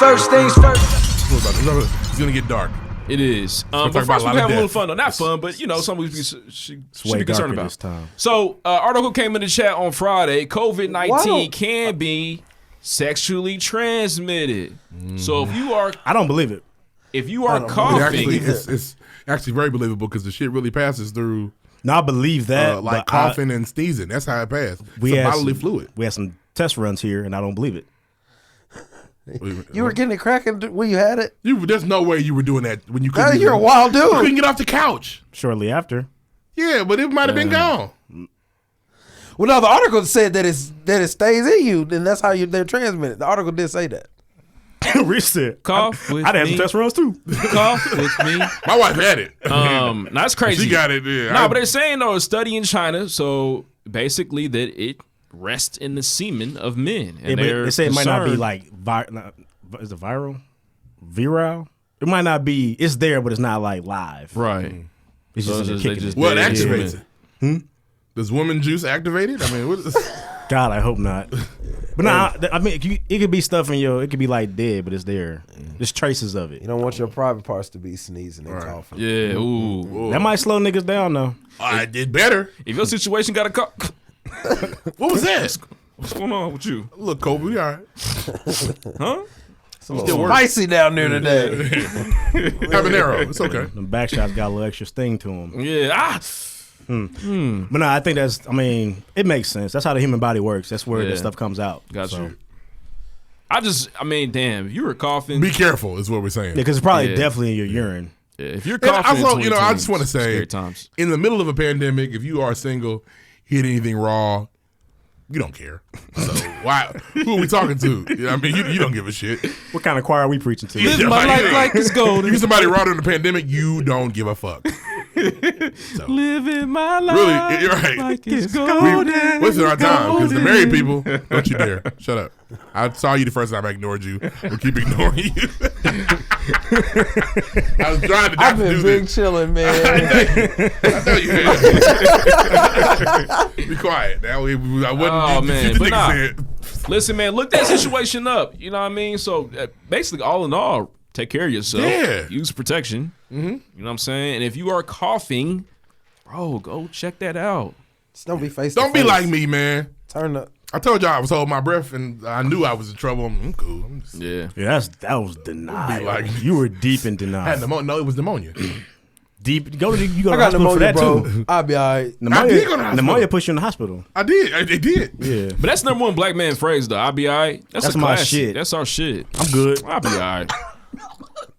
First things first. It's gonna get dark. It is. But first we have a little fun though. Not fun, but some we should be concerned about. So article came in the chat on Friday. COVID-19 can be sexually transmitted. So if you are, I don't believe it. If you are coughing, it's actually very believable because the shit really passes through. No, I believe that. Like coughing and sneezing. That's how it passed. It's a bodily fluid. We had some test runs here, and I don't believe it. You were getting it cracking when you had it? There's no way you were doing that when you couldn't. You're a wild dude. You couldn't get off the couch. Shortly after. Yeah, but it might have been gone. Well, no, the article said that it stays in you, and that's how they're transmitted. The article did say that. Rich said, cough with I'd have me. some test runs too. Cough with me. My wife had it. That's crazy. She got it. Yeah. No, but they're saying though, a study in China, so basically that it rests in the semen of men. And they say it might not be like is it viral? Viral? It might not be. It's there, but it's not like live. Right. It's So just it Well, it activates it. Does woman juice activate it? I mean, what is God, I hope not. But I mean, it could be stuff in your. It could be like dead, but it's there. There's traces of it. You don't want your private parts to be sneezing and coughing. Yeah. Ooh. That might slow niggas down though. I did better. If your situation got a cough, what was that? What's going on with you? Look, Kobe, we all right. Huh? It's a little spicy down there today. Habanero. It's okay. The back shots got a little extra sting to them. Yeah. But no, I think it makes sense. That's how the human body works. That's where the stuff comes out. Got you. Damn, if you were coughing. Be careful, is what we're saying. Yeah, because it's probably definitely in your urine. Yeah, if you're coughing, also, I just want to say, times. in the middle of a pandemic, if you are single, hit anything raw, you don't care. So why? Who are we talking to? I mean, you don't give a shit. What kind of choir are we preaching to? Live my life like it's golden. You get somebody raw during the pandemic, you don't give a fuck. So, living my life really, you're right. like it's golden. Wasting our time because the married people, don't you dare. Shut up. I saw you the first time I ignored you. We'll keep ignoring you. I was trying to not I've do been big this. chilling, man. I know you have. Be quiet. Now I wouldn't man, the but nigga nah. said. Listen, man, look that situation up. You know what I mean? So basically, all in all, take care of yourself. Yeah. Use protection. You know what I'm saying? And if you are coughing, bro, go check that out. Just don't be face. Don't be like me, man. Turn up. I told y'all I was holding my breath and I knew I was in trouble. I'm cool. Yeah, that was denial. Like- You were deep in I denial. had pneumonia. No, it was pneumonia. Deep. You go to I the got hospital pneumonia, for that bro. too. I'll be all right. I did go to the hospital. Pneumonia push you in the hospital. I did. They did. Yeah. but that's number one black man phrase though. I'll be all right. That's a my classic. shit. That's our shit. I'm good. I'll be all right.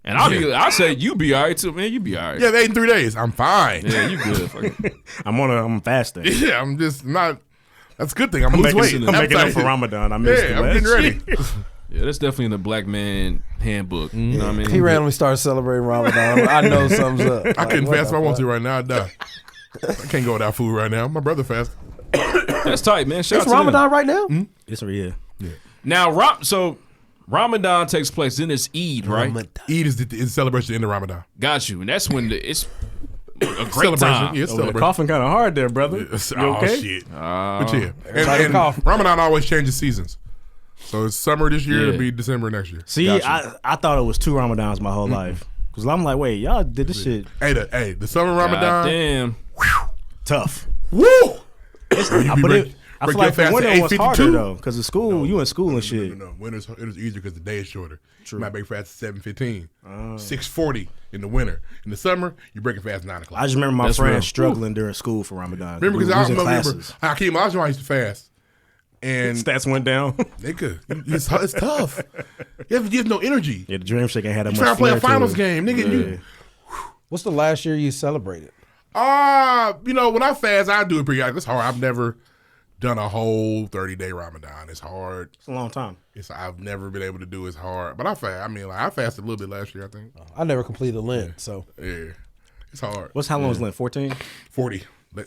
And I say you be all right too, man. You be all right. Yeah, they ate in 3 days. I'm fine. Yeah, you good. Fuck. I'm fasting. Yeah, I'm just not. That's a good thing. I'm losing weight. I'm making up for Ramadan. I missed Yeah, the I'm getting ready. Yeah, that's definitely in the black man handbook. You know what I mean? He randomly started celebrating Ramadan. I know something's up. I couldn't fast if I want to right now. I'd die. I can't go without food right now. My brother fast. That's tight, man. Shout It's out to Ramadan them. right now? It's yeah. Now, so Ramadan takes place, then it's Eid, right? Eid is the celebration in the Ramadan. Got you. And that's when it's a great Celebration. time. Yeah, it's The celebration. coughing kind of hard there, brother. You Oh, okay? shit. But yeah. Everybody And cough. Ramadan always changes seasons. So it's summer this year, Yeah. it'll be December next year. See, I thought it was 2 Ramadans my whole life. Because I'm like, wait, y'all did this shit Hey, the summer Ramadan. God damn. tough. Woo! I feel like the winter was harder though, because of school, you in school and shit. No. Winter's easier because the day is shorter. True. You might break fast at 7:15, 6:40 in the winter. In the summer, you break it fast at 9 o'clock. I just remember my That's friends real. struggling during school for Ramadan. Remember, because I remember classes. Hakeem Olajuwon used to fast. And Stats went down. nigga, it's tough. You have no energy. Yeah, the Dream Shake ain't had that You much trying to play a flair to finals it. game, nigga. What's the last year you celebrated? When I fast, I do it periodically. It's hard. I've never done a whole 30-day Ramadan. It's hard. It's a long time. I've never been able to do it. It's hard. But I fast. I fasted a little bit last year, I think. I never completed Lent, so. Yeah. It's hard. How long was Lent? 14? 40.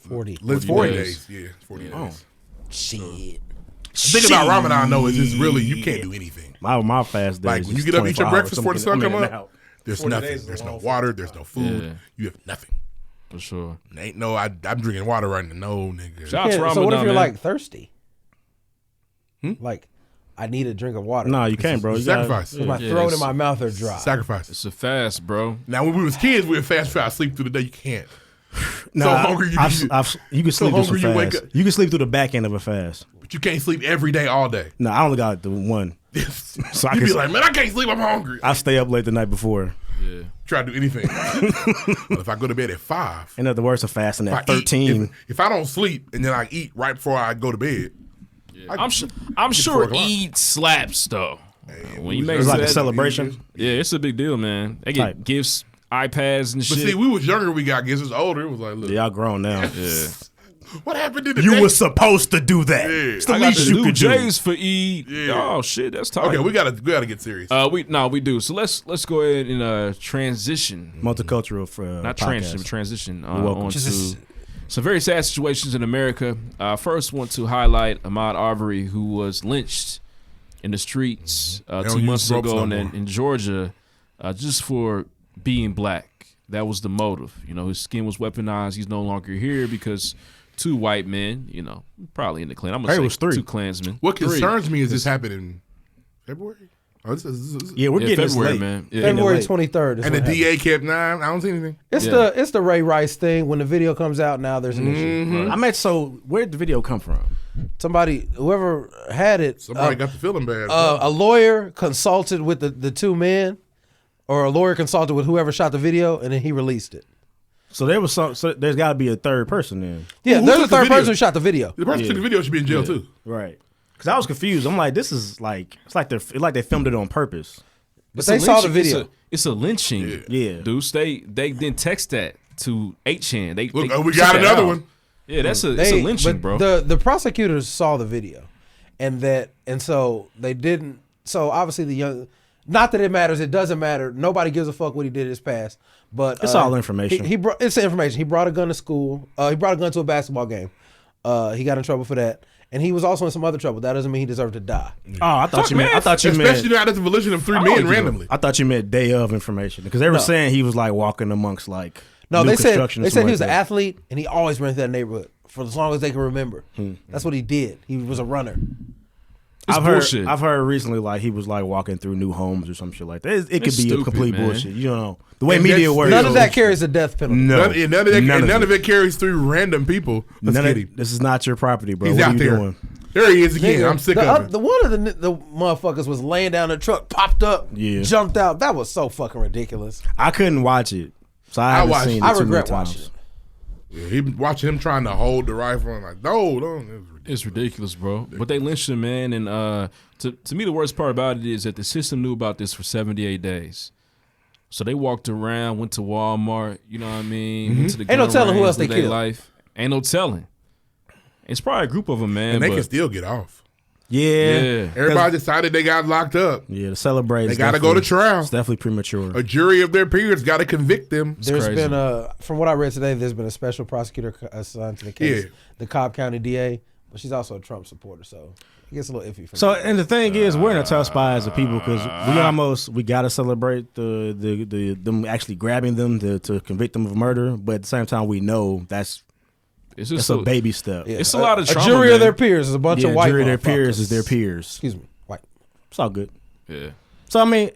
40. Lent's 40 days. Yeah, 40 Oh. days. Shit. The thing about Ramadan, though, is just really, you can't do anything. My fast days. Like, when you get up, eat your breakfast before the sun come up, there's nothing. There's no water. There's no food. Yeah. You have nothing. For sure. Ain't no, I'm drinking water right now. No, nigga. Shout out to Ramadan, So what if you're man. like thirsty? Like I need a drink of water. No, you can't, bro. You sacrifice. My throat and my mouth are dry. Sacrifice. It's a fast, bro. Now, when we was kids, we would fast try to sleep through the day. You can't. Nah, so hungry you can sleep through some you wake fast. up. You can sleep through the back end of a fast. But you can't sleep every day, all day. No, I only got the one. So I can be like, man, I can't sleep. I'm hungry. I stay up late the night before. Yeah. Try to do anything. But if I go to bed at 5. In other words, of fasting at 13. If I don't sleep and then I eat right before I go to bed. Yeah. I'm sure Eid slaps, though. When you make it's like a celebration. Yeah, it's a big deal, man. They get gifts, iPads and shit. But see, we was younger, we got gifts. It was older. It was like, look. Y'all grown now. Yeah. What happened to the You were supposed to do that. Yeah. It's the I least got the you new could do. J's for Eid. Yeah. Oh shit, that's tight. Okay, we gotta get serious. We do. So let's go ahead and transition. Multicultural for not podcast. transition welcome. on to some very sad situations in America. First, want to highlight Amaud Arbery, who was lynched in the streets 2 months ago in Georgia, just for being black. That was the motive. You know, his skin was weaponized. He's no longer here because 2 white men, you know, probably in the Klan. I'm gonna say it was 3. 2 Klansmen. What concerns me is this happened in February. Yeah, we're getting February, late. man. Yeah. February 23rd. And the DA kept 9. I don't see anything. It's the Ray Rice thing. When the video comes out, now there's an issue. Right. So where'd the video come from? Somebody, whoever had it, Somebody got the feeling bad. a lawyer consulted with the 2 men, or a lawyer consulted with whoever shot the video, and then he released it. So there was some. So there's got to be a third person then. Yeah, Who there's a took the third video? person who shot the video. The person who took the video should be in jail too. Right. Because I was confused. I'm like, this is like it's like they filmed it on purpose. But they saw the video. It's a lynching. Yeah. Deuce. They didn't text that to 8chan. They Look, they we sent got that another out. one. Yeah, it's a lynching, bro. The prosecutors saw the video, and so they didn't. So obviously the young, not that it matters. It doesn't matter. Nobody gives a fuck what he did in his past. But It's all information. It's information. He brought a gun to school. He brought a gun to a basketball game. He got in trouble for that, and he was also in some other trouble. That doesn't mean he deserved to die. Oh, I thought you meant. Especially not at the volition of 3 men randomly. I thought you meant day of information because they were saying he was like walking amongst like. No, new they said construction he and was stuff an like that. athlete, and he always ran through that neighborhood for as long as they can remember. That's what he did. He was a runner. Bullshit. I've heard recently like he was like walking through new homes or some shit like that. It could It's be stupid, a complete man. bullshit. You know the way And media that's- works. None of that carries a death penalty. No, None of it carries through random people. Let's get him. This is not your property, bro. He's what out are you there. doing? There he is again. Nigga, I'm sick of it. The one of the motherfuckers was laying down in the truck, popped up, jumped out. That was so fucking ridiculous. I couldn't watch it, so I haven't seen it. I too many regret times. watching it. Yeah, he watching him trying to hold the rifle and like, no. It's ridiculous, bro. But they lynched him, man. And to me, the worst part about it is that the system knew about this for 78 days. So they walked around, went to Walmart, you know what I mean? Went to the Ain't no gun telling who range, else they lived their killed. life. Ain't no telling. It's probably a group of them, man. And they but can still get off. Yeah. Everybody decided they got locked up. Yeah, to celebrate. They got to go to trial. It's definitely premature. A jury of their peers got to convict them. There's been from what I read today, there's been a special prosecutor assigned to the case, the Cobb County DA, but she's also a Trump supporter, so it gets a little iffy for So, me. and the thing is, we're in a tough spot as a people because we got to celebrate the them actually grabbing them to convict them of murder, but at the same time, we know that's a baby step. Yeah. It's a lot of trauma, A jury man. of their peers is a bunch of white jury of their peers motherfuckers. is their peers. Excuse me, white. It's all good. Yeah. So I mean,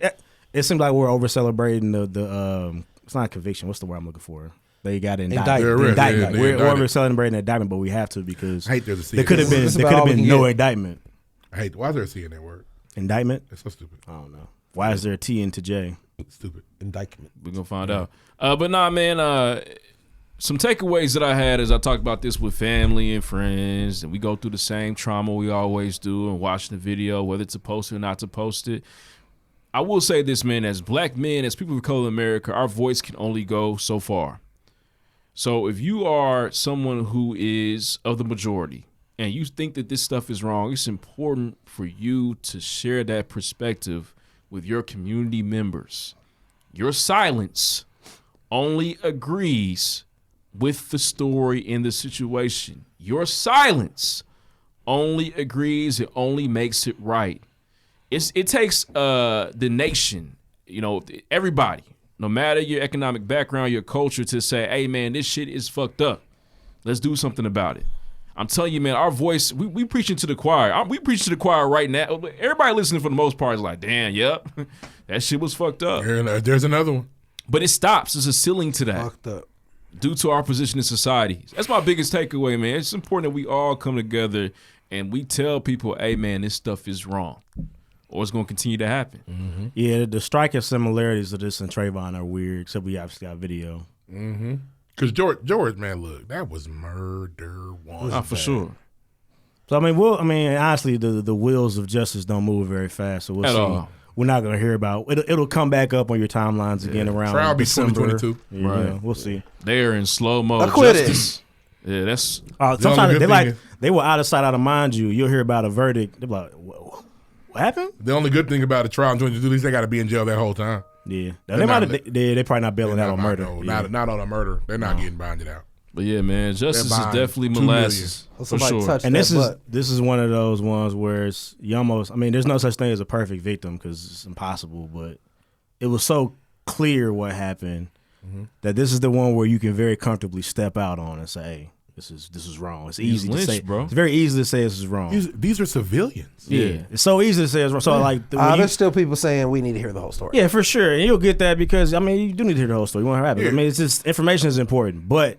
it seems like we're over celebrating the it's not a conviction. What's the word I'm looking for? They got indicted. Indictment. We're over celebrating the indictment, but we have to because I hate there's a C. there could have been no indictment. I hate. Why is there a C in that word? Indictment. That's so stupid. I don't know. Why is there a T into J? Stupid. Indictment. We're going to find out. But nah, man, some takeaways that I had as I talked about this with family and friends, and we go through the same trauma we always do and watching the video, whether to post it or not to post it. I will say this, man, as black men, as people of color in America, our voice can only go so far. So if you are someone who is of the majority and you think that this stuff is wrong, it's important for you to share that perspective with your community members. Your silence only agrees with the story in the situation. Your silence only agrees, it only makes it right. It takes the nation, everybody, no matter your economic background, your culture, to say, hey, man, this shit is fucked up. Let's do something about it. I'm telling you, man, our voice, we preaching to the choir. We preaching to the choir right now. Everybody listening for the most part is like, damn, yep, that shit was fucked up. There's another one. But it stops. There's a ceiling to that. Fucked up. Due to our position in society. That's my biggest takeaway, man. It's important that we all come together and we tell people, hey, man, this stuff is wrong. Or it's going to continue to happen. Mm-hmm. Yeah, the striking similarities of this and Trayvon are weird, except we obviously got video. Mm-hmm. Because George, man, look, that was murder one. Oh, for sure. So I mean, honestly, the wheels of justice don't move very fast. So we'll see. All. We're not gonna hear about it. It'll come back up on your timelines again around trial be December. 2022. Yeah, Right. We'll see. They are in slow mo. Acquitted. Yeah, that's. Sometimes they were out of sight, out of mind. You'll hear about a verdict. They're like, what happened? The only good thing about the trial in 2022, at least they got to be in jail that whole time. Yeah, they probably not bailing out on murder. No, not on a murder. They're not getting bonded out. But yeah, man, justice is definitely molasses for sure. And this is one of those ones where it's you almost. I mean, there's no such thing as a perfect victim because it's impossible. But it was so clear what happened that this is the one where you can very comfortably step out on and say, "Hey, this is wrong." It's easy to say, bro. It's very easy to say this is wrong. These are civilians. Yeah, it's so easy to say it's wrong. So like, there's still people saying we need to hear the whole story. Yeah, for sure, and you'll get that because I mean, you do need to hear the whole story. You want to have it. I mean, it's just information is important, but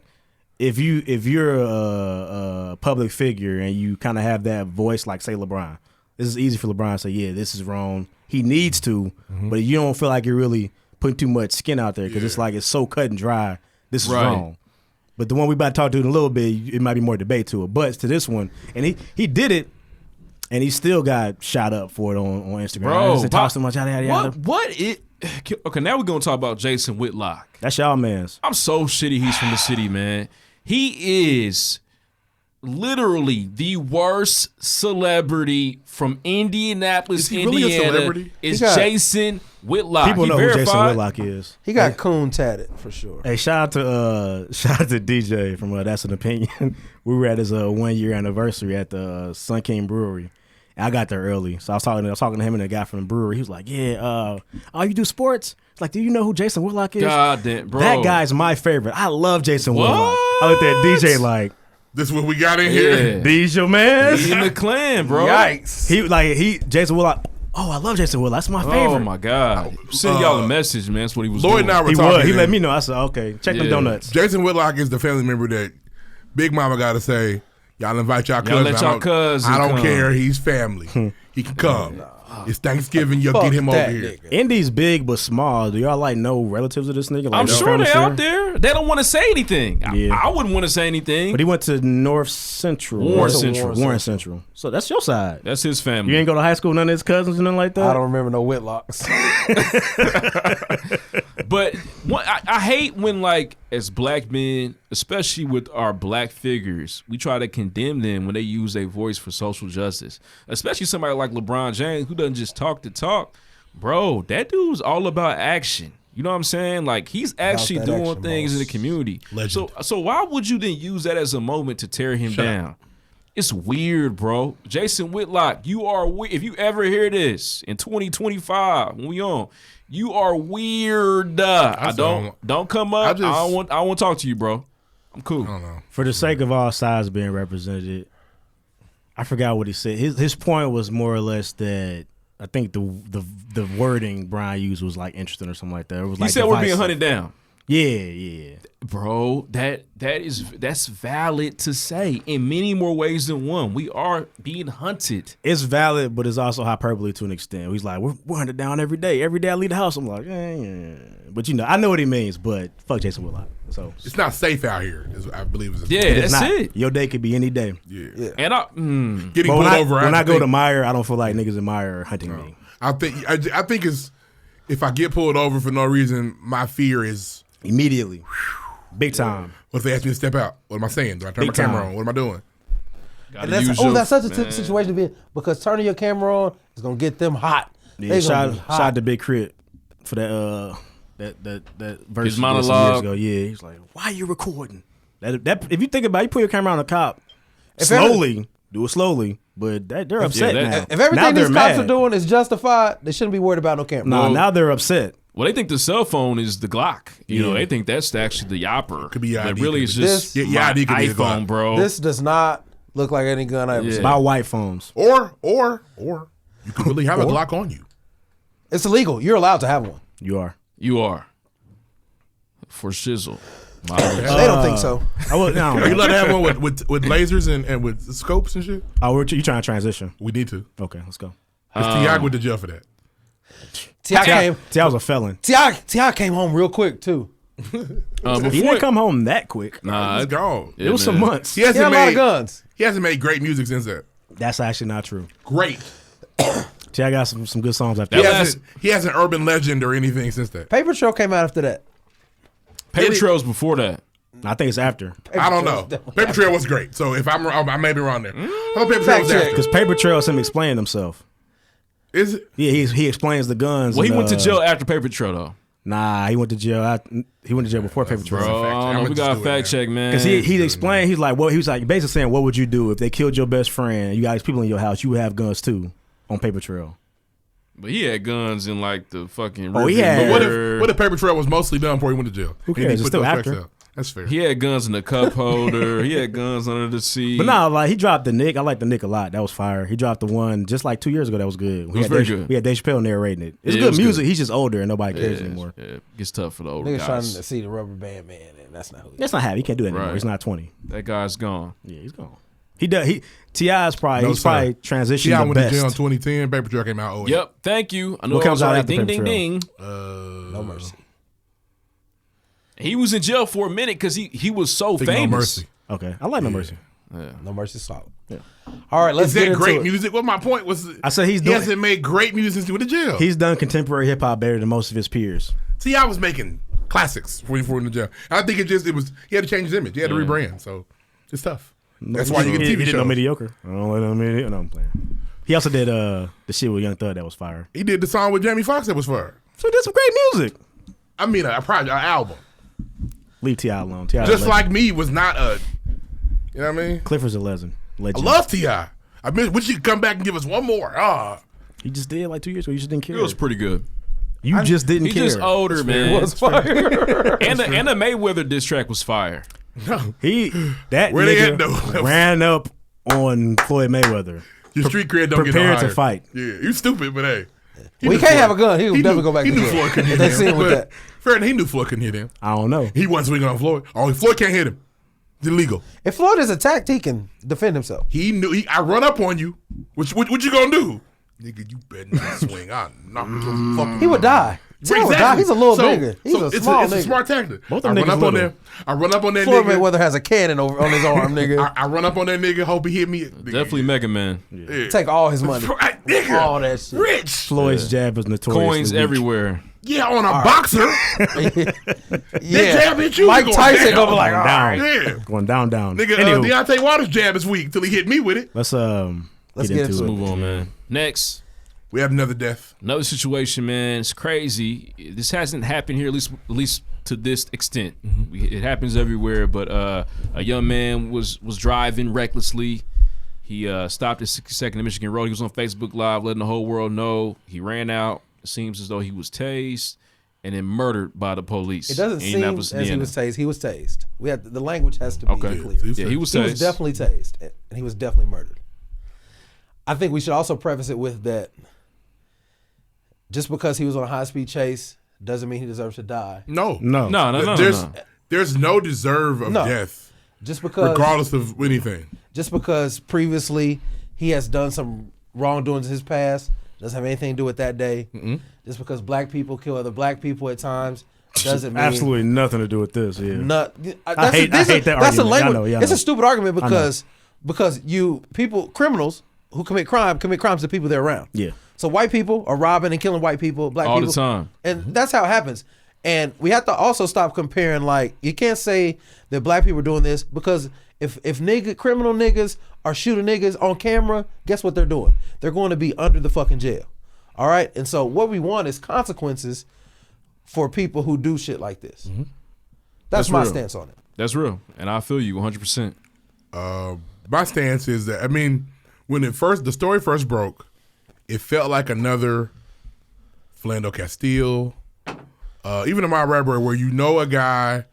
if you're a public figure and you kind of have that voice, like say LeBron, this is easy for LeBron to say, yeah, this is wrong. He needs to, but you don't feel like you're really putting too much skin out there because it's like it's so cut and dry. This is wrong. But the one we about to talk to in a little bit, it might be more debate to it. But to this one, and he did it, and he still got shot up for it on Instagram. Bro, talk so much yada. Okay, now we're gonna talk about Jason Whitlock. That's y'all man's. I'm so shitty. He's from the city, man. He is literally the worst celebrity from Indianapolis, Indiana. Really a celebrity? Is Jason Whitlock. People know who Jason Whitlock is. He got coon tatted for sure. Hey, shout out to DJ from That's an Opinion. We were at his 1 year anniversary at the Sun King Brewery. I got there early, so I was talking to him and the guy from the brewery. He was like, "Yeah, you do sports? It's like, do you know who Jason Whitlock is? God damn, bro, that guy's my favorite. I love Jason Whitlock." I looked at DJ like, "This is what we got in here. These your man in the clan, bro." Yikes! Jason Whitlock. Oh, I love Jason Whitlock. That's my favorite. Oh my God! Send y'all a message, man. That's what he was Lloyd doing. and I were talking. He let me know. I said, "Okay, check them donuts." Jason Whitlock is the family member that Big Mama got to say, "Y'all invite y'all cousin. Let y'all cousin I don't come. care. He's family. He can come. It's Thanksgiving. You'll get him over here." Indy's big but small. Do y'all like know relatives of this nigga? Like, I'm sure they're out there. They don't want to say anything. Yeah. I wouldn't want to say anything. But he went to North Central. Warren Central. So that's your side. That's his family. You ain't go to high school with none of his cousins or nothing like that? I don't remember no Whitlocks. But I hate when, like, as black men, especially with our black figures, we try to condemn them when they use their voice for social justice. Especially somebody like LeBron James, who doesn't just talk to talk. Bro, that dude's all about action. You know what I'm saying? Like, he's actually doing things in the community. So why would you then use that as a moment to tear him down? It's weird, bro. Jason Whitlock, you are weird. If you ever hear this in 2025, when we on, you are weird. Don't come up. I don't want to talk to you, bro. I'm cool. I don't know. For the sake of all sides being represented, I forgot what he said. His point was more or less that I think the wording Brian used was like interesting or something like that. It was he said we're being hunted down. Yeah. Bro, that's valid to say in many more ways than one. We are being hunted. It's valid, but it's also hyperbole to an extent. He's like, we're hunted down every day. Every day I leave the house, I'm like, yeah. But I know what he means. But fuck Jason Whitlock. So it's not safe out here. I believe it's that's it. Your day could be any day. Yeah. And getting pulled over. When I go to Meyer, I don't feel like niggas in Meyer are hunting me. I think it's if I get pulled over for no reason, my fear is immediately. Big time. What if they ask me to step out? What am I saying? Do I turn my camera on? What am I doing? And that's such a situation to be in because turning your camera on is gonna get them hot. Yeah, shout to Big Crit for that verse his monologue. Years ago. Yeah, he's like, "Why are you recording?" That if you think about it, you put your camera on a cop do it slowly. But they're upset now. If everything these cops are doing is justified, they shouldn't be worried about no camera. No, now they're upset. Well, they think the cell phone is the Glock. You know, they think that's actually the Yopper. Could be ID. But really, it's just my iPhone, bro. This does not Look like any gun I ever seen. Buy white phones. Or you could really have a Glock on you. It's illegal. You're allowed to have one. You are. For shizzle. They don't think so. Are you allowed to have one with lasers and with scopes and shit? Oh, you trying to transition? We need to. Okay, let's go. T.I. went to jail for that. T.I. was a felon. T.I. came home real quick too. He didn't come home that quick. Nah, it's gone. It was some months. He had a lot of guns. He hasn't made great music since that. That's actually not true. Great. T.I. got some good songs after that. He hasn't urban legend or anything since that. Paper Trail came out after that. Paper Trail's before that. I think it's after. I don't know. Paper Trail was great. So if I'm wrong, I may be wrong there. I thought Paper Trail was after. Because Paper Trail is him explaining himself. Is it? Yeah, he explains the guns. Well, he went to jail after Paper Trail though. Nah, he went to jail. He went to jail before Paper Trail. Bro, we got a fact check, man. Because he explained, he was like basically saying, what would you do if they killed your best friend? You guys, people in your house, you would have guns too on Paper Trail. But he had guns in like the fucking. Oh, he had. But what if Paper Trail was mostly done before he went to jail? Who cares? It's still after. That's fair. He had guns in the cup holder. He had guns under the seat. But nah, like he dropped the Nick. I like the Nick a lot. That was fire. He dropped the one just like 2 years ago. That was good. It was very good. We had Dave Chappelle narrating it. It's good music. He's just older and nobody cares anymore. Yeah, it gets tough for the older Niggas guys. trying to see the Rubber Band Man, and that's not who. That's not happy. He can't do that anymore. He's not 20. That guy's gone. Yeah, he's gone. T.I.'s probably transitioned T.I. the went best. to jail in 2010. Paper Trail came out 2008. Yep. Thank you. I know what comes out after ding, Paper ding, Trail? ding. No Mercy. He was in jail for a minute because he was so famous. No Mercy. Okay, I like No Mercy. Yeah. No Mercy solid. Yeah. All right, let's Is get that into great it. music? Well, my point was, I said he hasn't made great music since he went to jail. He's done contemporary hip hop better than most of his peers. T.I. was making classics before he went to jail. I think he had to change his image. He had to rebrand. So it's tough. That's why you get TV shows. He did No Mediocre. I don't like No Mediocre. No, I'm playing. He also did the shit with Young Thug that was fire. He did the song with Jamie Foxx that was fire. So he did some great music. I mean, a project, an album. Leave T.I. alone. Just like me was not a, you know what I mean? Clifford's a legend. I love T.I. I wish you could come back and give us one more. He just did like 2 years ago. You just didn't care. It was pretty good. You just didn't care. He's just older, man. It was fire. and the Mayweather diss track was fire. No. That Where nigga they at, though? ran up on Floyd Mayweather. Your street cred don't get no Prepared higher. to fight. Yeah, you stupid, but hey. Well, he can't have a gun. He would definitely go back He to knew jail. Floyd couldn't hit They see him. him with that. Fair enough, he knew Floyd couldn't hit him. I don't know. He wasn't swinging on Floyd. Oh, Floyd can't hit him. It's illegal. If Floyd is attacked, he can defend himself. He knew. I run up on you. What you gonna do? Nigga, you better not swing. I knock your fucking. He would die. He would die. He's a little nigga. He's a small it's nigga. a smart tactic. Both I them run niggas up on little. them. I run up on that Floyd nigga. Mayweather has a cannon on his arm, nigga. I run up on that nigga. Hope he hit me. Definitely Mega Man. Yeah. Take all his money. Nigga, All that shit. rich. Floyd's jab was notorious. Coins everywhere. Yeah, on a boxer. Yeah. That jab hit you. Mike going Tyson down. gonna be like, all down. right. Yeah. Going down. Nigga, Anywho, Deontay Wilder's jab is weak till he hit me with it. let's Let's get into it. Move on, man. Next. We have another death. Another situation, man. It's crazy. This hasn't happened here, at least to this extent. It happens everywhere. But a young man was driving recklessly. He stopped at 62nd and Michigan Road. He was on Facebook Live, letting the whole world know. He ran out. It seems as though he was tased and then murdered by the police. It doesn't seem as Indiana. he was tased. He was tased. We had the language has to be clear. Yeah, he was tased. He was definitely tased, and he was definitely murdered. I think we should also preface it with that just because he was on a high-speed chase doesn't mean he deserves to die. No. There's no deserve of death. Just because, regardless of anything. Just because previously he has done some wrongdoings in his past doesn't have anything to do with that day. Just because black people kill other black people at times doesn't mean absolutely nothing to do with this. Yeah, I hate that argument. the language. I know. It's a stupid argument because criminals who commit crimes to people they're around. Yeah. So white people are robbing and killing white people, black people all the time, and that's how it happens. And we have to also stop comparing. Like, you can't say that black people are doing this because if criminal niggas are shooting niggas on camera, guess what they're doing? They're going to be under the fucking jail. All right. And so what we want is consequences for people who do shit like this. That's my stance on it. That's real, and I feel you 100%. My stance is that, I mean, when the story first broke, it felt like another Philando Castile, even in Amaud Arbery, where a guy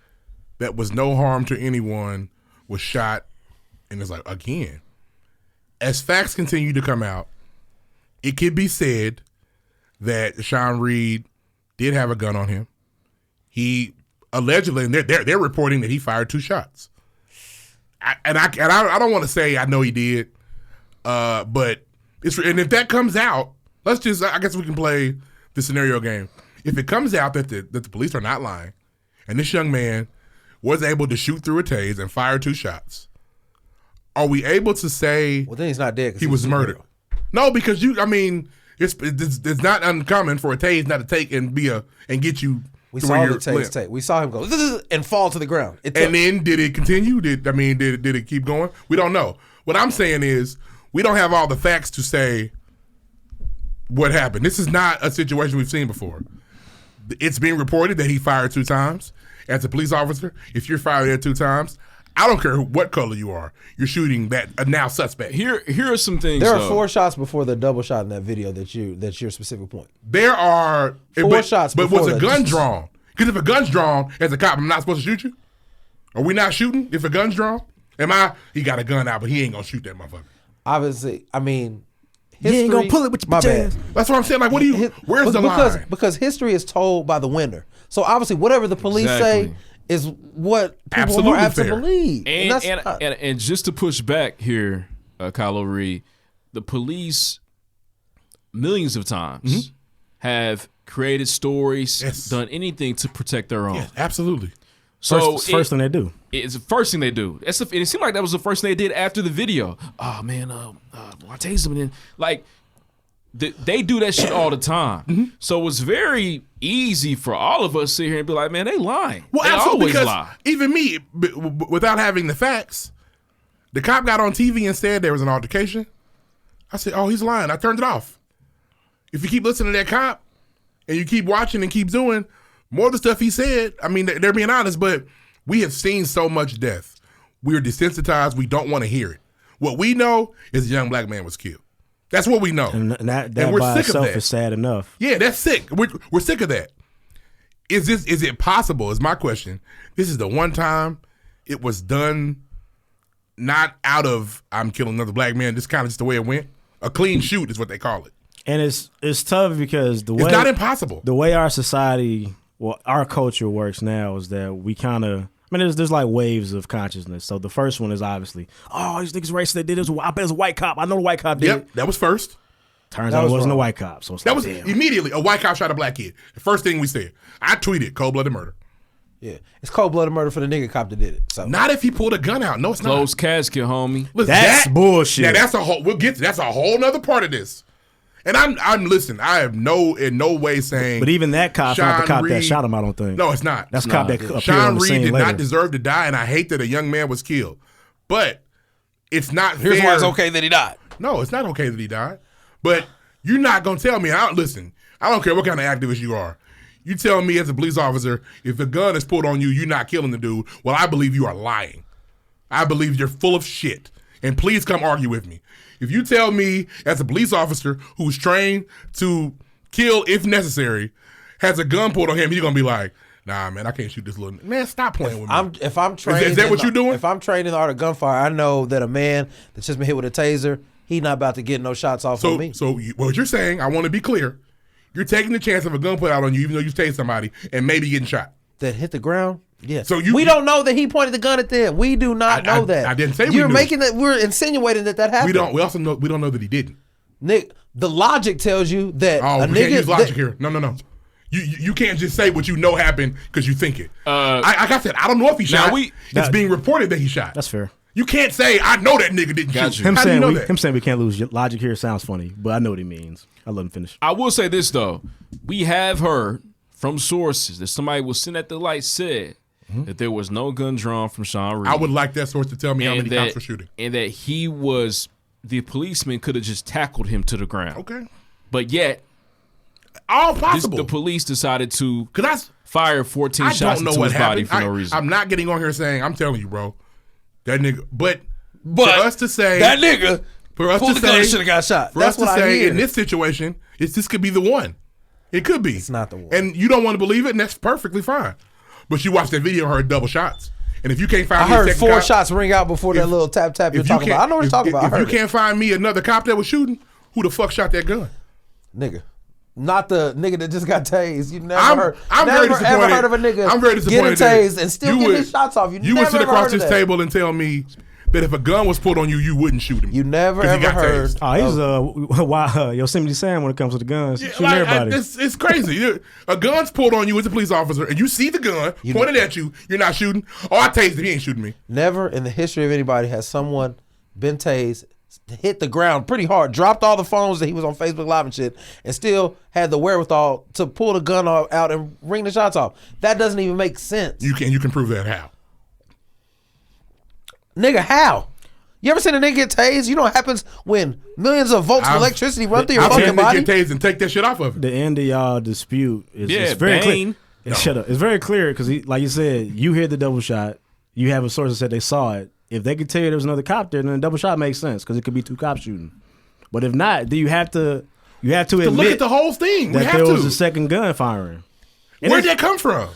that was no harm to anyone was shot, and it's like, again, as facts continue to come out, it could be said that Sean Reed did have a gun on him. He allegedly, and they're reporting that he fired 2 shots. I don't want to say I know he did, but if that comes out, I guess we can play the scenario game. If it comes out that the police are not lying, and this young man was able to shoot through a tase and fire 2 shots, are we able to say? Well, then he's not dead. He was murdered. No, because it's not uncommon for a tase not to take and get you. We saw the tase take. We saw him go and fall to the ground. And then did it continue? Did it keep going? We don't know. What I'm saying is we don't have all the facts to say what happened. This is not a situation we've seen before. It's being reported that he fired 2 times. As a police officer, if you're fired there 2 times, I don't care what color you are. You're shooting that now suspect. Here are some things. There are 4 shots before the double shot in that video. That's your specific point. There are 4 shots. But was a gun drawn? Because if a gun's drawn, as a cop, I'm not supposed to shoot you. Are we not shooting if a gun's drawn? He got a gun out, but he ain't gonna shoot that motherfucker. Obviously, I mean, history, you ain't gonna pull it with your bitch ass. That's what I'm saying. Like, where's the line? Because history is told by the winner. So obviously, whatever the police say is what people are apt to believe. And just to push back here, Kylo Ri, the police millions of times have created stories, done anything to protect their own. Yes, absolutely. So first thing they do. It's the first thing they do. It seemed like that was the first thing they did after the video. Oh man, I tased him, and then like they do that shit all the time. So it's very easy for all of us to sit here and be like, man, they lying. Well, they absolutely, because lie. even me, without having the facts, the cop got on TV and said there was an altercation. I said, oh, he's lying. I turned it off. If you keep listening to that cop and you keep watching and keep doing more of the stuff he said, I mean, they're being honest, but we have seen so much death. We're desensitized. We don't want to hear it. What we know is a young black man was killed. That's what we know. And that we're by sick itself of that. Is sad enough. Yeah, that's sick. We're sick of that. Is it possible, is my question. This is the one time it was done not out of I'm killing another black man, this kind of just the way it went. A clean shoot is what they call it. And it's tough because it's not impossible. The way our society, our culture works now is that we kind of, there's like waves of consciousness. So the first one is obviously, oh, these niggas racist, they did this. I bet it's a white cop. I know the white cop did it. That was first. Turns out it wasn't a white cop. So it's that was immediately a white cop shot a black kid. The first thing we said. I tweeted cold-blooded murder. Yeah, it's cold-blooded murder for the nigga cop that did it. So not if he pulled a gun out. No, it's not. Closed casket, homie. Listen, that's bullshit. Now that's a whole. We'll get to that's a whole nother part of this. And I'm listen. I have in no way saying. But even that cop, not the cop that shot him. I don't think. No, it's not. That's cop that appeared Sean on the Reed scene did later. not deserve to die, and I hate that a young man was killed. But it's not. Here's fair. why it's okay that he died. No, it's not okay that he died. But you're not gonna tell me. Listen. I don't care what kind of activist you are. You tell me as a police officer, if a gun is pulled on you, you're not killing the dude. Well, I believe you are lying. I believe you're full of shit. And please come argue with me. If you tell me as a police officer who's trained to kill if necessary, has a gun pulled on him, you're going to be like, nah, man, I can't shoot this little... Man, stop playing with me. If I'm trained... Is that what you're doing? If I'm trained in the art of gunfire, I know that a man that's just been hit with a taser, he's not about to get no shots off on me. So what you're saying, I want to be clear, you're taking the chance of a gun put out on you, even though you tased somebody, and maybe getting shot. That hit the ground? Yeah. So we don't know that he pointed the gun at them. We do not know that. I didn't say You're making that. We're insinuating that happened. We don't. We also know. We don't know that he didn't. Nick, the logic tells you that. Oh, we can't use logic here. No. You can't just say what you know happened because you think it. Like I said, I don't know if he shot. It's being reported that he shot. That's fair. You can't say I know that nigga didn't shoot. Him saying we can't lose logic here sounds funny, but I know what he means. I let him finish. I will say this though: we have heard from sources that somebody was sitting at the light said that there was no gun drawn from Sean Reed. I would like that source to tell me how many cops were shooting, and that the policeman could have just tackled him to the ground. Okay, but yet, all possible. The police decided to fire 14 shots into his body for no reason. I'm not getting on here saying I'm telling you, bro. That nigga, but for us to say that nigga, for us to say should have got shot. For us to say in this situation, this could be the one. It could be. It's not the one. And you don't want to believe it, and that's perfectly fine. But you watched that video, heard double shots, And if you can't find I heard 4 shots ring out before that little tap you're talking about. I know what you're talking about. If you can't find me another cop that was shooting, who the fuck shot that gun? Nigga. Not the nigga that just got tased. You never I'm never very disappointed. ever heard of a nigga I'm very disappointed getting tased and still getting his shots off. You would sit across this table and tell me that if a gun was pulled on you, you wouldn't shoot him. You never ever heard. Oh, he's Yosemite Sam when it comes to the guns. Yeah, shooting everybody. It's crazy. A gun's pulled on you as a police officer, and you see the gun pointed at you. You're not shooting. Oh, I tased him. He ain't shooting me. Never in the history of anybody has someone been tased, hit the ground pretty hard, dropped all the phones that he was on Facebook Live and shit, and still had the wherewithal to pull the gun out and ring the shots off. That doesn't even make sense. You can prove that how? Nigga, how? You ever seen a nigga get tased? You know what happens when millions of volts of electricity run through your fucking body? Get tased and take that shit off of it. The end of y'all dispute is very clear. Shut up. It's very clear because, like you said, you hear the double shot. You have a source that said they saw it. If they could tell you there was another cop there, then a double shot makes sense because it could be 2 cops shooting. But if not, then you have to admit look at the whole thing. That there was a second gun firing. Where'd that come from?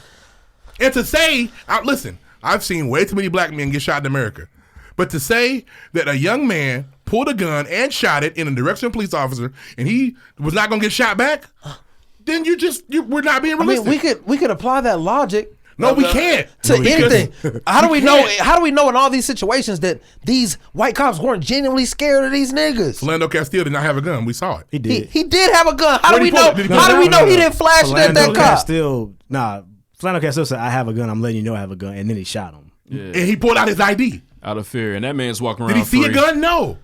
And to say, listen, I've seen way too many black men get shot in America. But to say that a young man pulled a gun and shot it in the direction of a police officer and he was not going to get shot back, then we're not being realistic. I mean, we could apply that logic. No, we can't. To anything. How do we know in all these situations that these white cops weren't genuinely scared of these niggas? Philando Castile did not have a gun. We saw it. He did. He did have a gun. How do we know? How do we know he didn't flash it at that cop? Philando Castile said, "I have a gun. I'm letting you know I have a gun," and then he shot him. Yeah. And he pulled out his ID out of fear, and that man's walking around. Did he see a gun? No,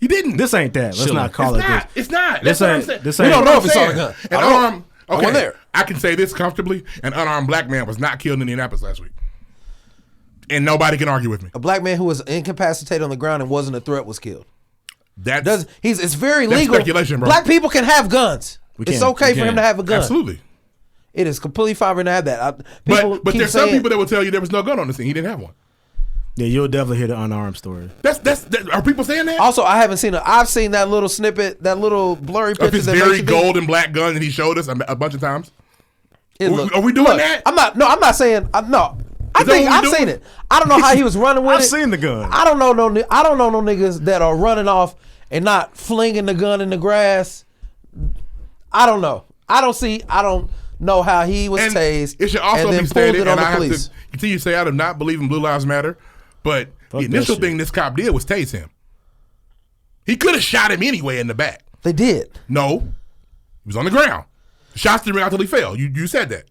he didn't. This ain't that. Let's not call it this. It's not. That's what I'm saying. We don't know if he saw a gun. An unarmed. Okay, I can say this comfortably: an unarmed black man was not killed in Indianapolis last week, and nobody can argue with me. A black man who was incapacitated on the ground and wasn't a threat was killed. It's very that's legal. Speculation, bro. Black people can have guns. It's okay for him to have a gun. Absolutely. It is completely fine for him to have that. But there's some people that will tell you there was no gun on the scene. He didn't have one. Yeah, you'll definitely hear the unarmed story. Are people saying that? Also, I haven't seen it. I've seen that little snippet, that little blurry picture. Of his very gold and black gun that he showed us a bunch of times. Are we doing that? I'm not saying. No. I think I've seen it. I don't know how he was running with it. I've seen the gun. I don't know no niggas that are running off and not flinging the gun in the grass. I don't know. I don't know how he was tased. It should also be stated, and I have to continue to say I do not believe in Blue Lives Matter, but the initial thing this cop did was tase him. He could have shot him anyway in the back. They did. No. He was on the ground. The shots didn't ring out until he fell. You said that.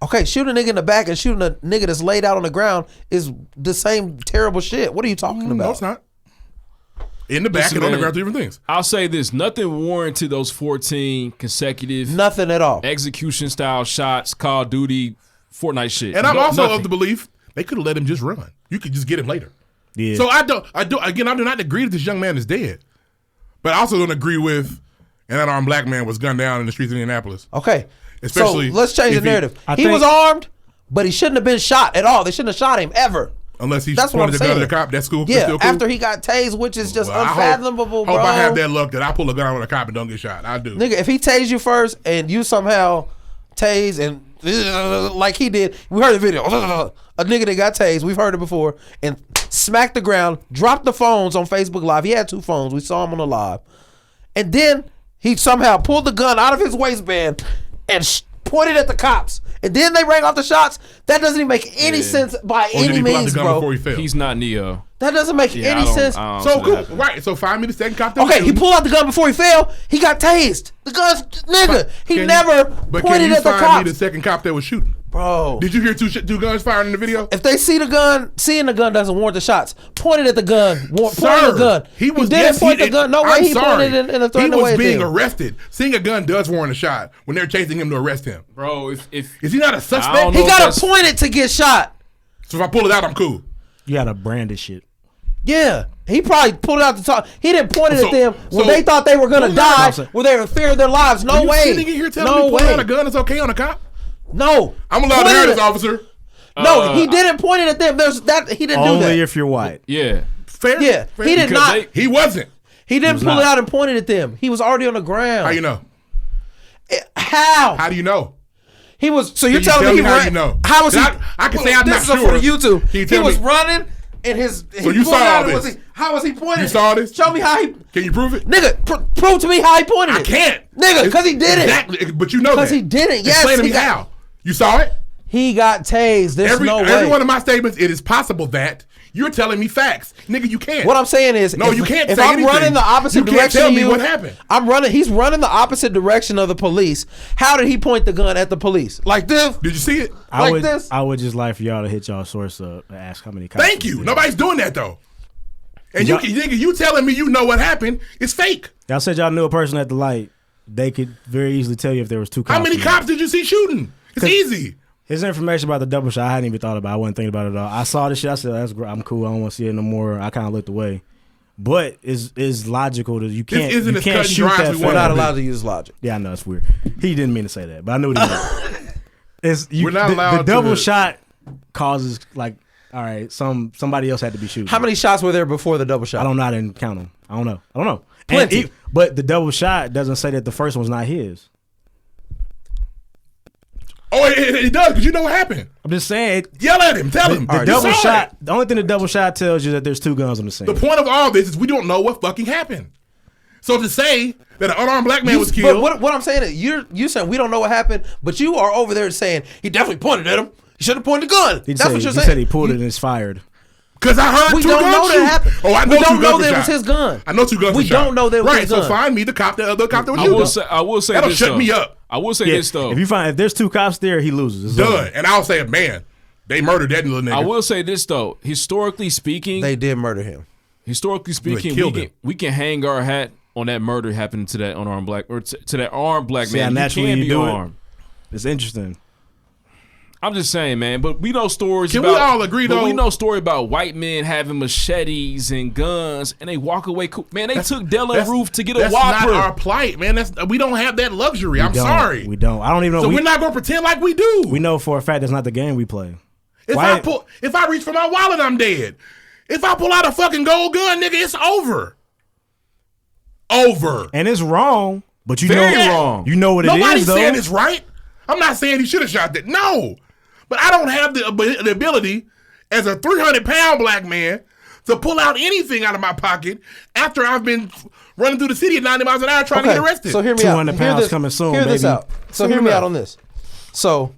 Okay, shooting a nigga in the back and shooting a nigga that's laid out on the ground is the same terrible shit. What are you talking about? No, it's not. In the back and on the ground, 2 different things. I'll say this: nothing warranted those 14 consecutive, nothing at all, execution style shots, Call of Duty, Fortnite shit. And I'm also of the belief they could have let him just run. You could just get him later. Yeah. So I do not agree that this young man is dead, but I also don't agree with an unarmed black man was gunned down in the streets of Indianapolis. Okay, especially so let's change the narrative. He was armed, but he shouldn't have been shot at all. They shouldn't have shot him ever. Unless he pointed the gun at the cop, that's cool. Yeah, still cool? After he got tased, which is just unfathomable, bro. I hope I have that luck that I pull a gun on a cop and don't get shot. I do. Nigga, if he tased you first and you somehow tase and like he did, we heard the video. A nigga that got tased, we've heard it before, and smacked the ground, dropped the phones on Facebook Live. He had 2 phones. We saw him on the live. And then he somehow pulled the gun out of his waistband and pointed at the cops. And then they rang off the shots. That doesn't even make any sense by any means, bro. He's not Neo. That doesn't make any sense. So cool, right? So find me the second cop. Okay, he pulled out the gun before he fell. He got tased. The gun's nigga. He never pointed at the cops. Find me the second cop that was shooting, bro. Did you hear two guns fired in the video? If they see the gun, seeing the gun doesn't warrant the shots. Pointed at the gun. Pointed the gun. He didn't point the gun. No way. He pointed in a threatening way. He was being arrested. Seeing a gun does warrant a shot when they're chasing him to arrest him, bro. Is he not a suspect? He got to point it to get shot. So if I pull it out, I'm cool. You got to brand shit. Yeah, he probably pulled it out the top. He didn't point it at them when they thought they were gonna die, when they were in fear of their lives. No way. You sitting in here telling me pulling out a gun is okay on a cop? No, I'm allowed to hear this, officer. No, he didn't point it at them. He didn't do that. Only if you're white. Yeah, fair. Yeah, he did not. He wasn't. He didn't pull it out and point it at them. He was already on the ground. How you know? How? How do you know? He was. So you're telling me he ran? You know? How was he? I can say I'm not sure. This is for the YouTube. He was running, and his. So you saw this? How was he pointing? You saw this? Show me how he. Can you prove it, nigga? Prove to me how he pointed it. I can't, nigga, because he did it. Exactly, but you know that because he did it. Yes, explain to me how. You saw it? He got tased. There's no way. Every one of my statements, it is possible that. You're telling me facts, nigga. You can't. What I'm saying is, you can't. If I'm running the opposite direction, tell me what happened. He's running the opposite direction of the police. How did he point the gun at the police? Like this? Did you see it? I would just like for y'all to hit y'all source up and ask how many cops. Thank you. Nobody's doing that though. And you telling me you know what happened? It's fake. Y'all said y'all knew a person at the light. They could very easily tell you if there was 2 cops. How many cops did you see shooting? It's easy. His information about the double shot, I hadn't even thought about it. I wasn't thinking about it at all. I saw this shit. I said, "That's great. I'm cool. I don't want to see it no more." I kind of looked away. But it's logical that you can't. Isn't you can't shoot that. We're not allowed to use logic. Yeah, I know it's weird. He didn't mean to say that, but I knew what he meant. We're not allowed. The double shot causes all right. Somebody else had to be shooting. How many shots were there before the double shot? I don't know. I didn't count them. I don't know. Plenty. But the double shot doesn't say that the first one's not his. Oh, it does, because you know what happened. I'm just saying. Yell at him. Tell him. The double shot. The only thing the double shot tells you is that there's 2 guns on the scene. The point of all this is we don't know what fucking happened. So to say that an unarmed black man was killed. But what I'm saying is you saying we don't know what happened, but you are over there saying he definitely pointed at him. He should have pointed the gun. That's what you're saying. He said he pulled it and it's fired. Because I heard 2 guns. We don't know that happened. Oh, I know we don't 2 guns know were that it shot. was his gun. I know 2 guns were shot. We don't know that it was his gun. Right, so find me the cop that was shooting. I will say that'll this, shut me up. I will say this though. If there's 2 cops there, he loses. It's done. over. And I'll say, man, they murdered that little nigga. I will say this though. Historically speaking, they did murder him. Historically speaking, we can hang our hat on that murder happening to that unarmed black or to that armed black man. Naturally, he can be armed. It's interesting. I'm just saying, man. But we know stories. Can we all agree though? We know story about white men having machetes and guns, and they walk away. Man, they took Della and Roof to get a Whopper. That's not our plight, man. We don't have that luxury. I'm sorry. We don't. I don't even know. So we're not gonna pretend like we do. We know for a fact that's not the game we play. If I reach for my wallet, I'm dead. If I pull out a fucking gold gun, nigga, it's over. Over. And it's wrong, but you Very know wrong. You know what it is, though. Nobody's saying it's right. I'm not saying he should have shot that. No. But I don't have the ability as a 300-pound black man to pull out anything out of my pocket after I've been running through the city at 90 miles an hour trying to get arrested. So hear me out. 200 pounds coming soon, Hear this baby. out. So hear me out on this. So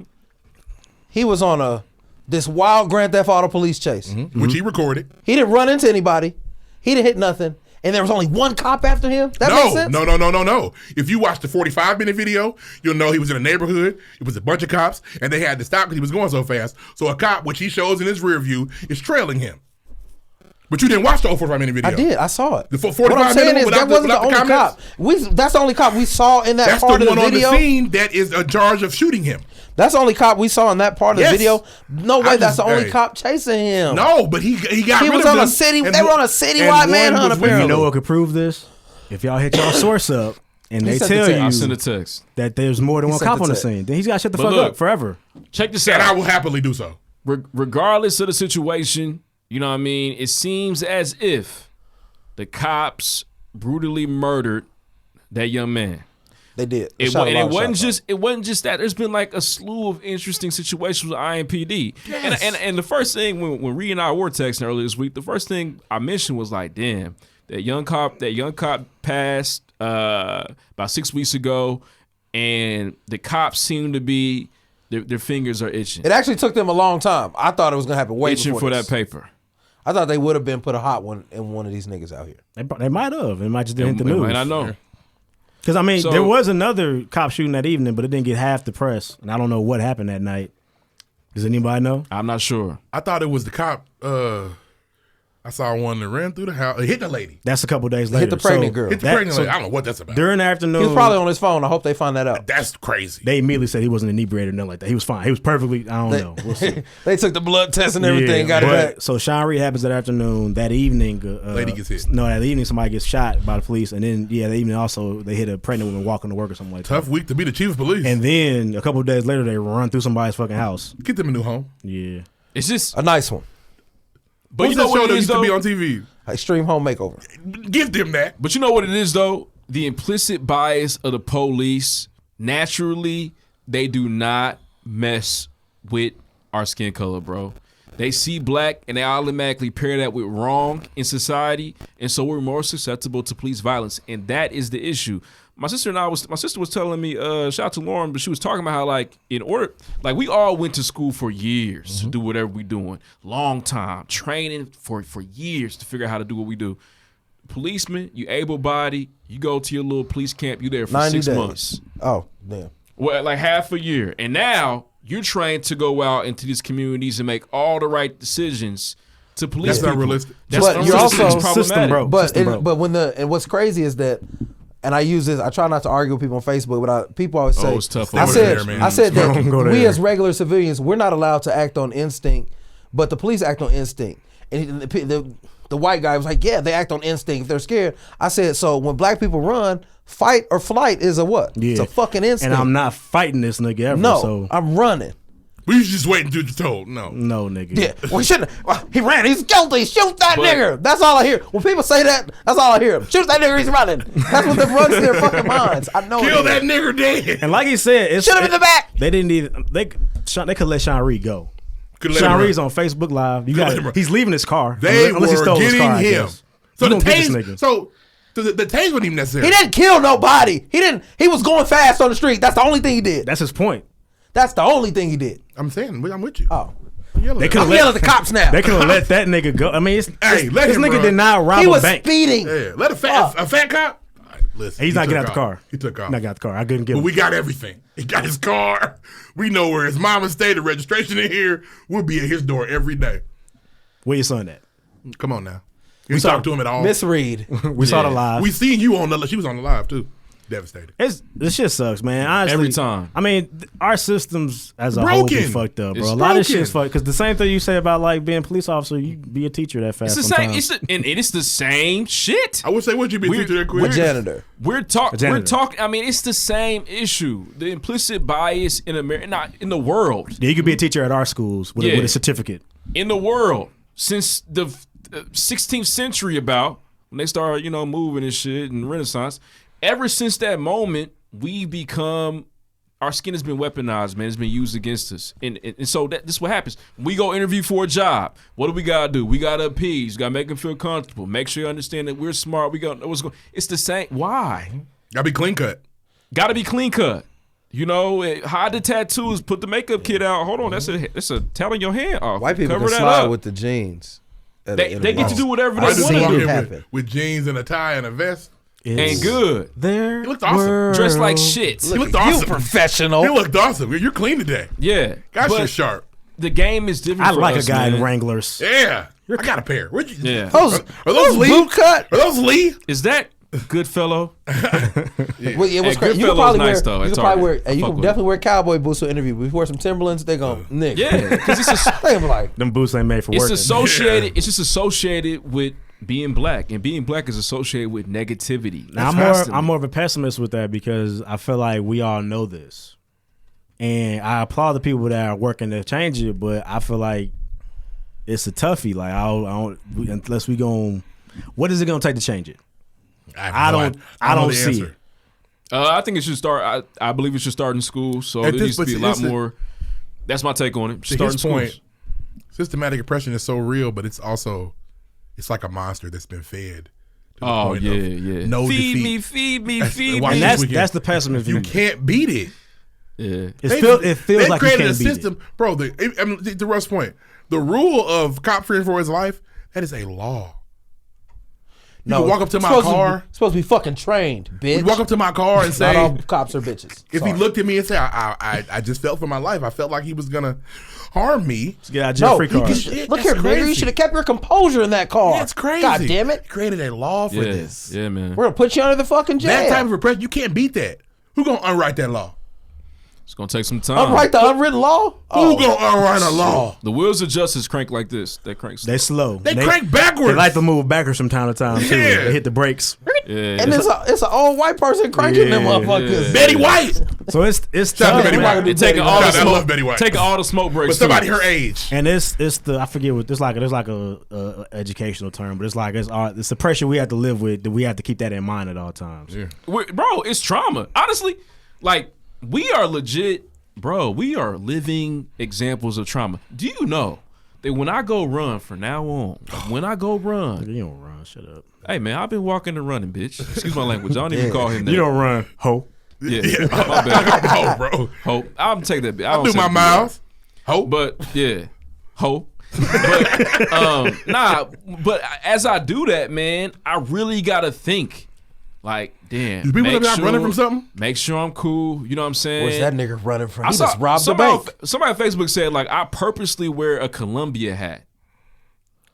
he was on this wild Grand Theft Auto police chase. Which he recorded. He didn't run into anybody. He didn't hit nothing. And there was only 1 cop after him? That makes sense? No. If you watch the 45-minute video, you'll know he was in a neighborhood. It was a bunch of cops, and they had to stop because he was going so fast. So a cop, which he shows in his rear view, is trailing him. But you didn't watch the whole 45-minute video. I did. I saw it. The 45 what I'm saying minute is that wasn't the only cop. That's the only cop we saw in that part of the video. That's the one on the scene that is in charge of shooting him. That's the only cop we saw in that part of the video. No way, that's the only cop chasing him. No, but he got rid of them. He was on a city. They were on a citywide manhunt. Apparently, you know what could prove this? If y'all hit y'all source up and they tell you I sent a text that there's more than 1 cop on the scene, then he's got to shut the fuck up forever. Check this out. And I will happily do so. Regardless of the situation, you know what I mean? It seems as if the cops brutally murdered that young man. They did. It wasn't just that. There's been like a slew of interesting situations with IMPD. Yes. And the first thing when Ree and I were texting earlier this week, the first thing I mentioned was like, damn, that young cop passed about 6 weeks ago, and the cops seem to be their fingers are itching. It actually took them a long time. I thought it was gonna happen way itching before for this. that paper. I thought they would have been put a hot one in one of these niggas out here. They might have. It might just didn't hit the news. And I know. Because, I mean, there was another cop shooting that evening, but it didn't get half the press. And I don't know what happened that night. Does anybody know? I'm not sure. I thought it was the cop. I saw one that ran through the house. It hit the lady. That's a couple days later. Hit the pregnant girl. Hit the pregnant lady. I don't know what that's about. During the afternoon. He was probably on his phone. I hope they find that out. That's crazy. They immediately said he wasn't inebriated or nothing like that. He was fine. He was perfectly, I don't know. We'll see. They took the blood test and everything, got it back. So Sean Reed happens that afternoon. That evening. Lady gets hit. No, that evening somebody gets shot by the police. And then, that evening also they hit a pregnant woman walking to work or something like that. Tough week to be the chief of police. And then a couple of days later, they run through somebody's fucking house. Get them a new home. Yeah. It's just a nice one. But what's you know that show what that it is, used to though? be on TV? Extreme Home Makeover. Give them that. But you know what it is, though? The implicit bias of the police, naturally, they do not mess with our skin color, bro. They see black and they automatically pair that with wrong in society, and so we're more susceptible to police violence, and that is the issue. My sister was telling me, shout out to Lauren, but she was talking about how we all went to school for years to do whatever we doing, long time training for years to figure out how to do what we do. Policeman, you able-bodied, you go to your little police camp, you there for 6 months. Oh, damn. Well, like half a year, and now you're trained to go out into these communities and make all the right decisions to police people. That's not realistic. That's but you're also system broke. But what's crazy is that, and I use this. I try not to argue with people on Facebook, but people always say, it's tough. I said that we as regular civilians, we're not allowed to act on instinct, but the police act on instinct. And the white guy was like, yeah, they act on instinct if they're scared. I said, so when black people run, fight or flight is a what? Yeah. It's a fucking instinct. And I'm not fighting this nigga ever. No, so. I'm running. We should just wait until you're told. No, nigga. Yeah, we shouldn't. He ran. He's guilty. Shoot that nigger. That's all I hear. When people say that, that's all I hear. Shoot that nigger. He's running. That's what runs in their fucking minds. I know. Kill that nigger dead. And like he said, shoot him in the back. They didn't even. They could let Sean Reed go. Sean Reed's on Facebook Live. You got. He's leaving his car. They unless he were stole his getting car, him. So the tase wasn't even necessary. He didn't kill nobody. He was going fast on the street. That's the only thing he did. That's his point. That's the only thing he did. I'm saying, I'm with you. Oh. They could yell at the cops now. They could have let that nigga go. I mean, this nigga did not rob a bank. He was speeding. Yeah, let a fat cop. Right, listen, he's not getting out the car. He took off. Not got the car. I couldn't get him. But we got everything. He got his car. We know where his mama stayed. The registration in here. We'll be at his door every day. Where your son at? Come on now. We talked to him at all. Miss Reed. We saw the live. We seen you on the. She was on the live too. Devastated. This shit sucks, man. Honestly, every time. I mean, our systems as a whole be fucked up, bro. A lot of shit's fucked. Because the same thing you say about like being a police officer, you be a teacher that fast. It's the same. It's the same shit. I would say, would you be a teacher that quick? We're janitor. We're talking. I mean, it's the same issue. The implicit bias in America, not in the world. Yeah, you could be a teacher at our schools with a certificate. In the world, since the 16th century, about when they started, moving and shit and Renaissance. Ever since that moment, our skin has been weaponized, man. It's been used against us. And so this is what happens. We go interview for a job. What do we got to do? We got to appease. Got to make them feel comfortable. Make sure you understand that we're smart. We got to know what's going on. It's the same. Why? Got to be clean cut. Got to be clean cut. Hide the tattoos. Put the makeup kit out. Hold on. That's a telling your hand off. White people can slide with the jeans. They get to do whatever they want to do. With jeans and a tie and a vest. Ain't good. He looked awesome. Dressed like shit. He looked awesome. You professional. He looked awesome. You're clean today. Yeah. Got your sharp. The game is different. I like a guy in Wranglers. Yeah. I got a pair. Where'd you? Yeah. Are those Lee? Boot cut? Are those Lee? Is that Goodfellow? Well, yeah, what's crazy? You can probably wear. You can definitely wear cowboy boots to interview. But if you wear some Timberlands, they go, nigga. Yeah, because they be like, them boots ain't made for work. It's just associated with being black, and being black is associated with negativity. Now, I'm more of a pessimist with that because I feel like we all know this, and I applaud the people that are working to change it. But I feel like it's a toughie. Like unless we gon', what is it gonna take to change it? I don't see it. I think it should start. I believe it should start in school. So there needs to be a lot more. That's my take on it. Start in schools. Systematic oppression is so real, but it's also. It's like a monster that's been fed. Oh yeah. No feed defeat. Feed me. And that's the pessimism. You can't beat it. Yeah, it feels like you can't beat system, it. Bro. To Russ' point, the rule of cop free for his life, that is a law. You can walk up to my car. Supposed to be fucking trained, bitch. You walk up to my car and say, not all cops are bitches. If he looked at me and said, I just felt for my life. I felt like he was gonna harm me. Yeah, free car. Look here, nigga. You should have kept your composure in that car. That's crazy. God damn it. He created a law for this. Yeah, man. We're gonna put you under the fucking jail. That type of repression, you can't beat that. Who gonna unwrite that law? It's gonna take some time. Unwrite the unwritten law? Who gonna unwrite a law? The wheels of justice crank like this. They crank slow. They slow. They crank backwards. They like to move backwards from time to time too. Yeah. They hit the brakes. Yeah. And it's an old white person cranking them motherfuckers. Yeah. Betty White. So it's tough. Betty White. Taking all the smoke. I love Betty White. Taking all the smoke breaks. But somebody her age. And it's the I forget what there's like a educational term, but it's the pressure we have to live with. That we have to keep that in mind at all times. Yeah. Bro, it's trauma. Honestly, like we are legit bro, we are living examples of trauma. Do you know that when I go run from now on, when I go run. You don't run, shut up. Hey, man, I've been walking and running, bitch. Excuse my language. I don't even call him that. You don't run, ho. Yeah, my bad. Ho, bro. Ho. I'm take that. I do my miles. Ho. But, yeah, ho. But, but as I do that, man, I really got to think. Like, damn. Do people not running from something? Make sure I'm cool. You know what I'm saying? Where's that nigga running from? He just robbed the bank. Somebody on Facebook said, like, I purposely wear a Columbia hat.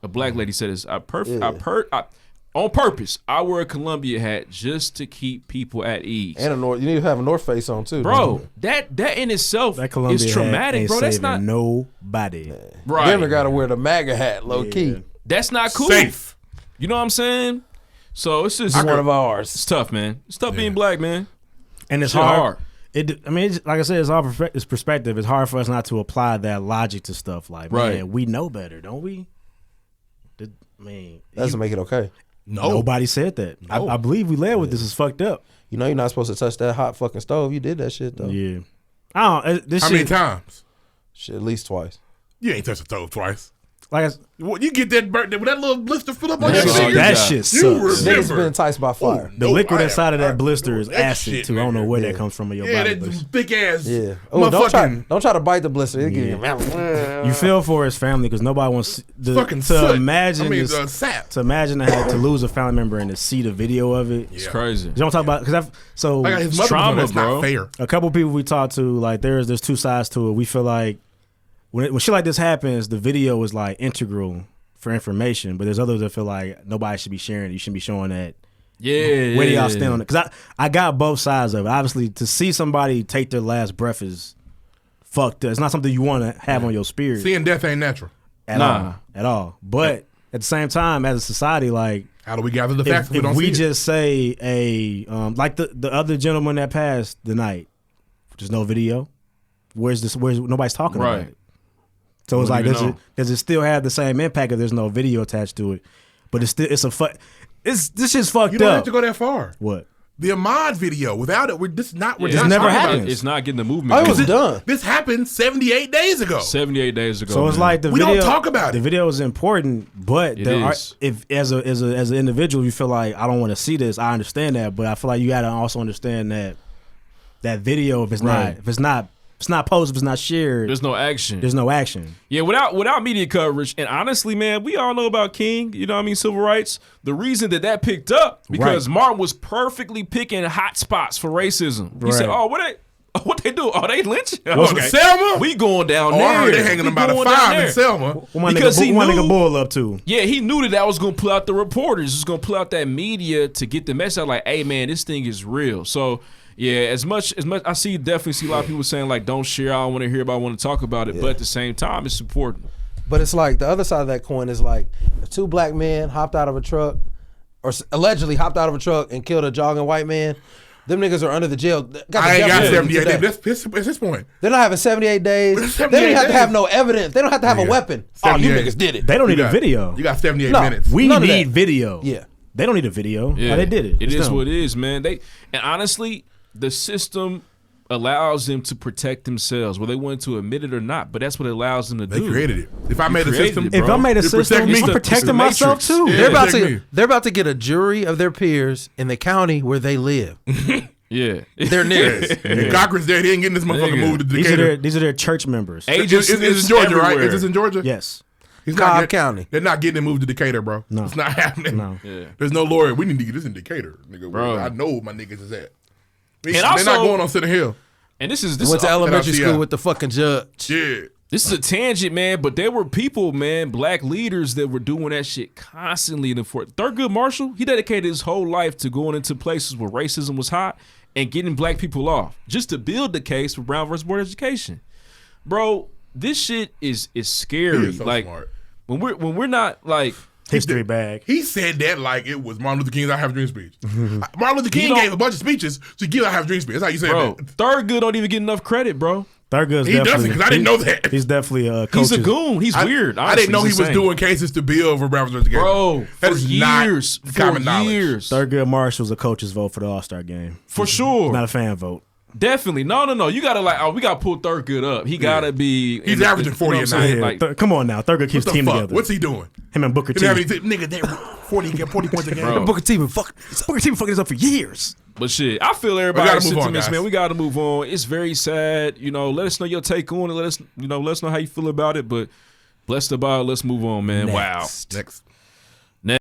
A black lady said this. On purpose, I wear a Columbia hat just to keep people at ease. And you need to have a North Face on too, bro. That in itself is traumatic, bro. That's not nobody. Right. Then we gotta wear the MAGA hat, low key. That's not cool. Safe. You know what I'm saying? So it's just one of ours. It's tough, man. It's tough being black, man. And it's hard. Like I said, it's all it's perspective. It's hard for us not to apply that logic to stuff. Like, man, we know better, don't we? That doesn't make it okay. No. Nobody said that. No. I believe we led with this is fucked up. You know you're not supposed to touch that hot fucking stove. You did that shit though. Yeah. How many times? Shit, at least twice. You ain't touched the stove twice. Like you get that birthday with that little blister fill up on your finger. That shit sucks. Niggas been enticed by fire. The liquid inside of that blister is acid too. I don't know where that comes from in your body. That thick ass. Yeah. Oh, don't try to bite the blister. It'll give you feel for his family because nobody wants to imagine to imagine to lose a family member and to see the video of it. It's crazy. You don't talk about because his trauma, that's not fair. A couple people we talked to, like there's two sides to it. We feel like when shit like this happens, the video is like integral for information, but there's others that feel like nobody should be sharing it. You shouldn't be showing that. Yeah. Where do y'all stand on it? Because I got both sides of it. Obviously, to see somebody take their last breath is fucked up. It's not something you want to have on your spirit. Seeing death ain't natural. At all. But at the same time, as a society, like, how do we gather the facts if we just say like the other gentleman that passed the night, there's no video. Where's nobody's talking about it? So it's like, does it still have the same impact if there's no video attached to it? But it's still this shit's fucked up. You don't have to go that far. What? The Amaud video. Without it, we're just not. It never happened. It's not getting the movement. It was done. This happened 78 days ago. 78 days ago. So it's like we don't talk about it. The video is important, but if as an individual you feel like I don't want to see this, I understand that. But I feel like you got to also understand that video if it's not posted, if it's not shared, there's no action. There's no action. Yeah, without media coverage, and honestly, man, we all know about King, you know what I mean, civil rights. The reason that picked up, because Martin was perfectly picking hot spots for racism. He said, oh, what they do? Oh, they lynch? Okay. Selma? We going down there. Oh, they hanging them by the 5 in Selma. Because he knew nigga Bull up too. Yeah, he knew that was going to pull out the reporters. It was going to pull out that media to get the message out like, hey, man, this thing is real. So, yeah, as much I definitely see a lot of people saying like, don't share, I don't want to hear about it, I want to talk about it. But at the same time, it's important. But it's like the other side of that coin is like if 2 black men hopped out of a truck or allegedly hopped out of a truck and killed a jogging white man, them niggas are under the jail. I ain't got 78 days. That's his point. They're not having 78 days. They don't have to have no evidence. They don't have to have a weapon. Oh, you niggas did it. They don't need a video. You got 78 minutes. We need video. Yeah. They don't need a video. Yeah. They did it. It is what it is, man. And honestly, the system allows them to protect themselves, whether they want to admit it or not. But that's what it allows them to do. They created it. If I made a system, I'm protecting myself too. Yeah, they're about to get a jury of their peers in the county where they live. Yeah, they're niggas. If Cochran's there, he ain't getting this motherfucker moved to Decatur. These are their church members. It's in Georgia, right? Is this in Georgia? Yes. Cobb County. They're not getting it moved to Decatur, bro. No. It's not happening. No. Yeah. There's no lawyer. We need to get this in Decatur, nigga. Bro. I know where my niggas is at. And they're also, not going on Center Hill. And this went to elementary school with the fucking judge. Yeah. This is a tangent, man, but there were people, man, black leaders that were doing that shit constantly in the fort. Thurgood Marshall, he dedicated his whole life to going into places where racism was hot and getting black people off, just to build the case for Brown versus Board of Education. Bro, this shit is scary. So like smart. when we're not like history bag. He said that like it was Martin Luther King's I Have a Dream speech. Martin Luther King gave a bunch of speeches to give I Have a Dream speech. That's how you say that. Thurgood don't even get enough credit, bro. Thurgood's he doesn't, because I didn't know that. He's definitely a coach. He's a goon. He's weird. I didn't know he was doing cases to bill for Brown versus Education. Bro, that for is years. Not common knowledge. Years. Thurgood Marshall's a coach's vote for the All-Star game. For sure. Not a fan vote. Definitely. No. You gotta we gotta pull Thurgood up. He gotta be. He's averaging 40 a night. Come on now, Thurgood keeps the team together. What's he doing? Him and Booker T. Nigga, they're 40 points a game. Booker T been fucking this up for years. But shit, I feel everybody's sentiments, man. We gotta move on. It's very sad. Let us know your take on it. Let us know how you feel about it. But blessed about it. Let's move on, man. Wow. Next.